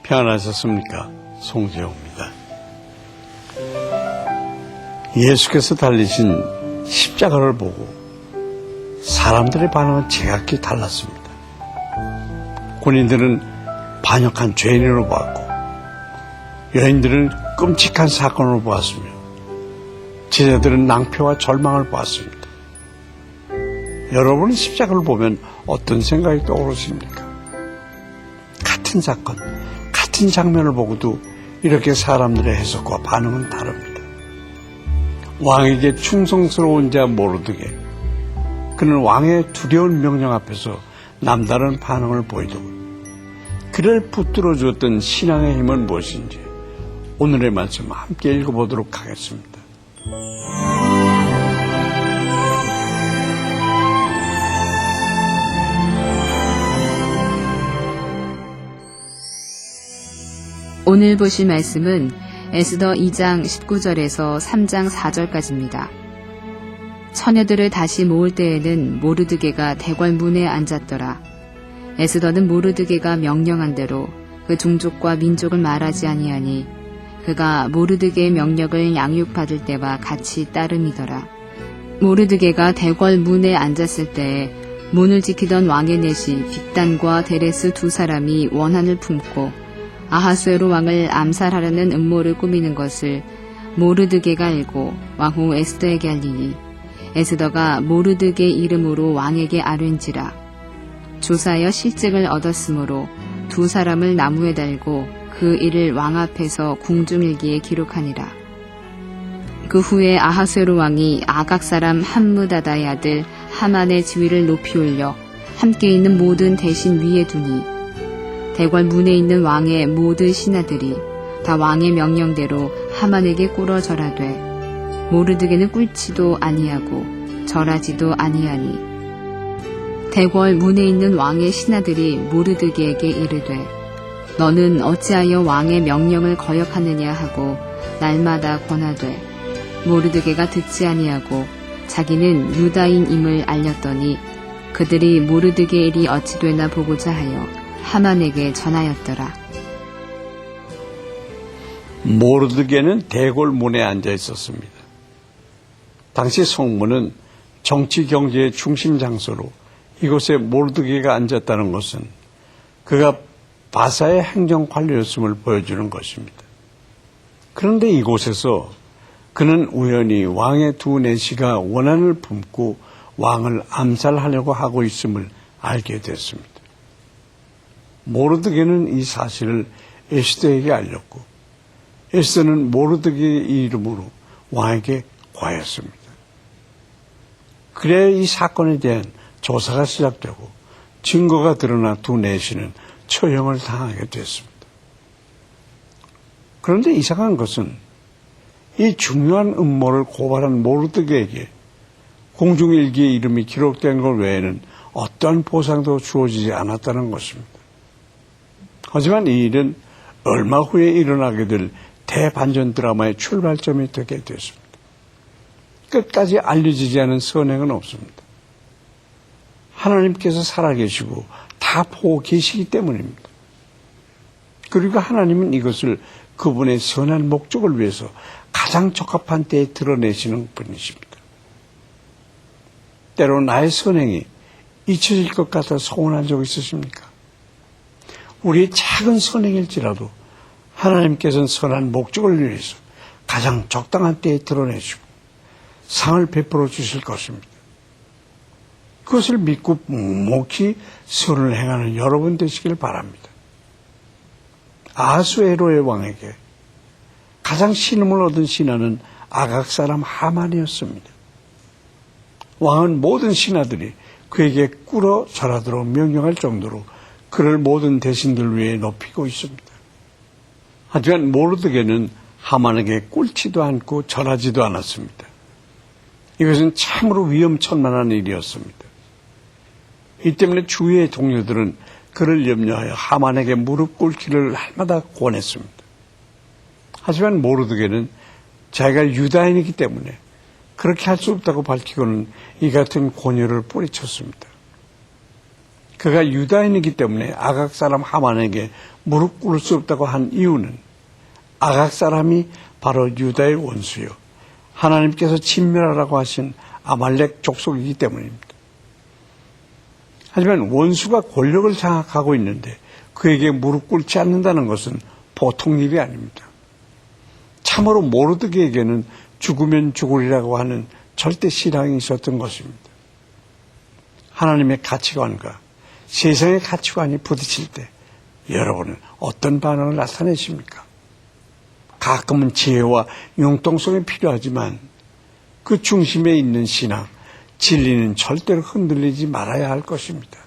평안하셨습니까? 송재호입니다. 예수께서 달리신 십자가를 보고 사람들의 반응은 제각기 달랐습니다. 군인들은 반역한 죄인으로 보았고 여인들은 끔찍한 사건으로 보았으며 제자들은 낭패와 절망을 보았습니다. 여러분은 십자가를 보면 어떤 생각이 떠오르십니까? 같은 사건, 같은 장면을 보고도 이렇게 사람들의 해석과 반응은 다릅니다. 왕에게 충성스러운 자 모르드게, 그는 왕의 두려운 명령 앞에서 남다른 반응을 보이더군. 그를 붙들어 주었던 신앙의 힘은 무엇인지 오늘의 말씀 함께 읽어보도록 하겠습니다. 오늘 보실 말씀은 에스더 2장 19절에서 3장 4절까지입니다. 처녀들을 다시 모을 때에는 모르드게가 대궐문에 앉았더라. 에스더는 모르드게가 명령한 대로 그 종족과 민족을 말하지 아니하니 그가 모르드게의 명령을 양육받을 때와 같이 따름이더라. 모르드게가 대궐문에 앉았을 때에 문을 지키던 왕의 넷이 빅단과 데레스 두 사람이 원한을 품고 아하수에로 왕을 암살하려는 음모를 꾸미는 것을 모르드게가 알고 왕후 에스더에게 알리니 에스더가 모르드게 이름으로 왕에게 아뢰은지라. 조사하여 실직을 얻었으므로 두 사람을 나무에 달고 그 일을 왕 앞에서 궁중일기에 기록하니라. 그 후에 아하수에로 왕이 아각 사람 함므다다의 아들 하만의 지위를 높이 올려 함께 있는 모든 대신 위에 두니 대궐 문에 있는 왕의 모든 신하들이 다 왕의 명령대로 하만에게 꿇어 절하되 모르드게는 꿇지도 아니하고 절하지도 아니하니 대궐 문에 있는 왕의 신하들이 모르드게에게 이르되 너는 어찌하여 왕의 명령을 거역하느냐 하고 날마다 권하되 모르드게가 듣지 아니하고 자기는 유다인임을 알렸더니 그들이 모르드게 일이 어찌 되나 보고자 하여 하만에게 전하였더라. 모르드게는 대궐문에 앉아 있었습니다. 당시 성문은 정치 경제의 중심 장소로 이곳에 모르드게가 앉았다는 것은 그가 바사의 행정 관료였음을 보여주는 것입니다. 그런데 이곳에서 그는 우연히 왕의 두 내시가 원한을 품고 왕을 암살하려고 하고 있음을 알게 됐습니다. 모르드게는 이 사실을 에스더에게 알렸고 에스더는 모르드게의 이름으로 왕에게 고하였습니다. 그래야 이 사건에 대한 조사가 시작되고 증거가 드러나 두 내시는 처형을 당하게 됐습니다. 그런데 이상한 것은 이 중요한 음모를 고발한 모르드게에게 공중일기의 이름이 기록된 것 외에는 어떠한 보상도 주어지지 않았다는 것입니다. 하지만 이 일은 얼마 후에 일어나게 될 대반전 드라마의 출발점이 되게 됐습니다. 끝까지 알려지지 않은 선행은 없습니다. 하나님께서 살아계시고 다 보고 계시기 때문입니다. 그리고 하나님은 이것을 그분의 선한 목적을 위해서 가장 적합한 때에 드러내시는 분이십니다. 때로 나의 선행이 잊혀질 것 같아 서운한 적 있으십니까? 우리의 작은 선행일지라도 하나님께서는 선한 목적을 위해서 가장 적당한 때에 드러내시고 상을 베풀어 주실 것입니다. 그것을 믿고 묵묵히 선을 행하는 여러분 되시길 바랍니다. 아하수에로의 왕에게 가장 신임을 얻은 신하는 아각 사람 하만이었습니다. 왕은 모든 신하들이 그에게 꿇어 절하도록 명령할 정도로 그를 모든 대신들 위에 높이고 있습니다. 하지만 모르드게는 하만에게 꿇지도 않고 절하지도 않았습니다. 이것은 참으로 위험천만한 일이었습니다. 이 때문에 주위의 동료들은 그를 염려하여 하만에게 무릎 꿇기를 날마다 권했습니다. 하지만 모르드게는 자기가 유다인이기 때문에 그렇게 할 수 없다고 밝히고는 이 같은 권유를 뿌리쳤습니다. 그가 유다인이기 때문에 아각 사람 하만에게 무릎 꿇을 수 없다고 한 이유는 아각 사람이 바로 유다의 원수요, 하나님께서 진멸하라고 하신 아말렉 족속이기 때문입니다. 하지만 원수가 권력을 장악하고 있는데 그에게 무릎 꿇지 않는다는 것은 보통 일이 아닙니다. 참으로 모르드게에게는 죽으면 죽으리라고 하는 절대 신앙이 있었던 것입니다. 하나님의 가치관과 세상의 가치관이 부딪힐 때 여러분은 어떤 반응을 나타내십니까? 가끔은 지혜와 융통성이 필요하지만 그 중심에 있는 신앙, 진리는 절대로 흔들리지 말아야 할 것입니다.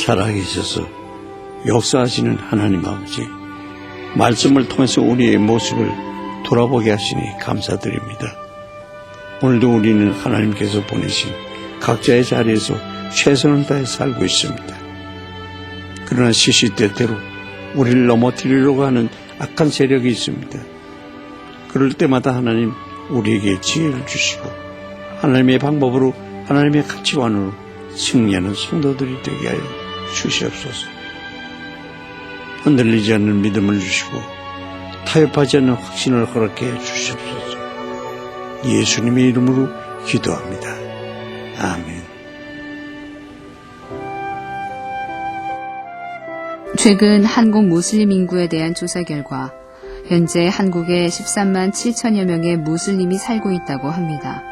살아계셔서 역사하시는 하나님 아버지, 말씀을 통해서 우리의 모습을 돌아보게 하시니 감사드립니다. 오늘도 우리는 하나님께서 보내신 각자의 자리에서 최선을 다해 살고 있습니다. 그러나 시시때때로 우리를 넘어뜨리려고 하는 악한 세력이 있습니다. 그럴 때마다 하나님 우리에게 지혜를 주시고 하나님의 방법으로, 하나님의 가치관으로 승리하는 성도들이 되게 하여 주시옵소서. 흔들리지 않는 믿음을 주시고 타협하지 않는 확신을 허락해 주시옵소서. 예수님의 이름으로 기도합니다. 아멘. 최근 한국 무슬림 인구에 대한 조사 결과 현재 한국에 13만 7천여 명의 무슬림이 살고 있다고 합니다.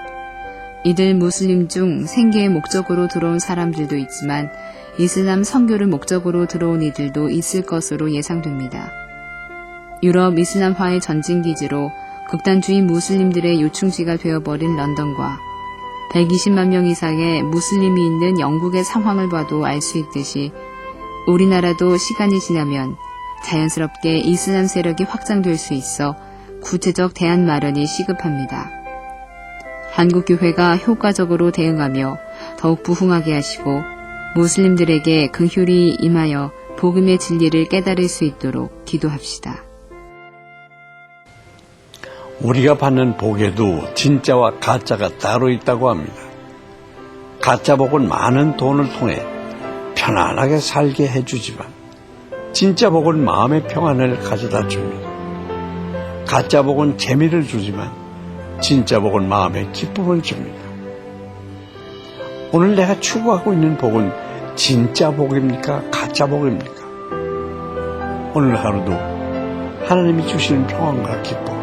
이들 무슬림 중 생계의 목적으로 들어온 사람들도 있지만 이슬람 선교를 목적으로 들어온 이들도 있을 것으로 예상됩니다. 유럽 이슬람화의 전진기지로 극단주의 무슬림들의 요충지가 되어버린 런던과 120만 명 이상의 무슬림이 있는 영국의 상황을 봐도 알 수 있듯이 우리나라도 시간이 지나면 자연스럽게 이슬람 세력이 확장될 수 있어 구체적 대안 마련이 시급합니다. 한국교회가 효과적으로 대응하며 더욱 부흥하게 하시고 무슬림들에게 긍휼히 임하여 복음의 진리를 깨달을 수 있도록 기도합시다. 우리가 받는 복에도 진짜와 가짜가 따로 있다고 합니다. 가짜 복은 많은 돈을 통해 편안하게 살게 해주지만 진짜 복은 마음의 평안을 가져다 줍니다. 가짜 복은 재미를 주지만 진짜 복은 마음의 기쁨을 줍니다. 오늘 내가 추구하고 있는 복은 진짜 복입니까? 가짜 복입니까? 오늘 하루도 하나님이 주시는 평안과 기쁨,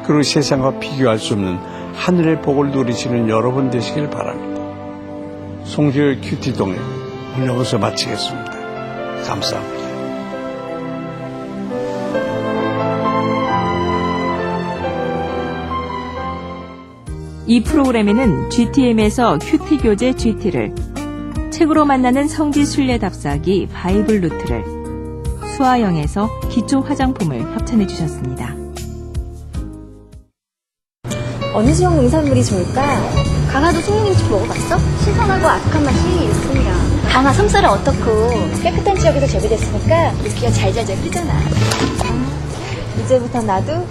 그리고 세상과 비교할 수 없는 하늘의 복을 누리시는 여러분 되시길 바랍니다. 송지효의 큐티동에 오늘 여기서 마치겠습니다. 감사합니다. 이 프로그램에는 GTM에서 큐티 교재 GT를, 책으로 만나는 성지 순례 답사기 바이블 루트를, 수아영에서 기초 화장품을 협찬해 주셨습니다. 어느 지역 농산물이 좋을까? 강화도 송영김치 먹어봤어? 신선하고 아삭한 맛이 일품이야. 강화 섬쌀은 어떻고? 깨끗한 지역에서 재배됐으니까 육기가 잘잘잘 크잖아. 이제부터 나도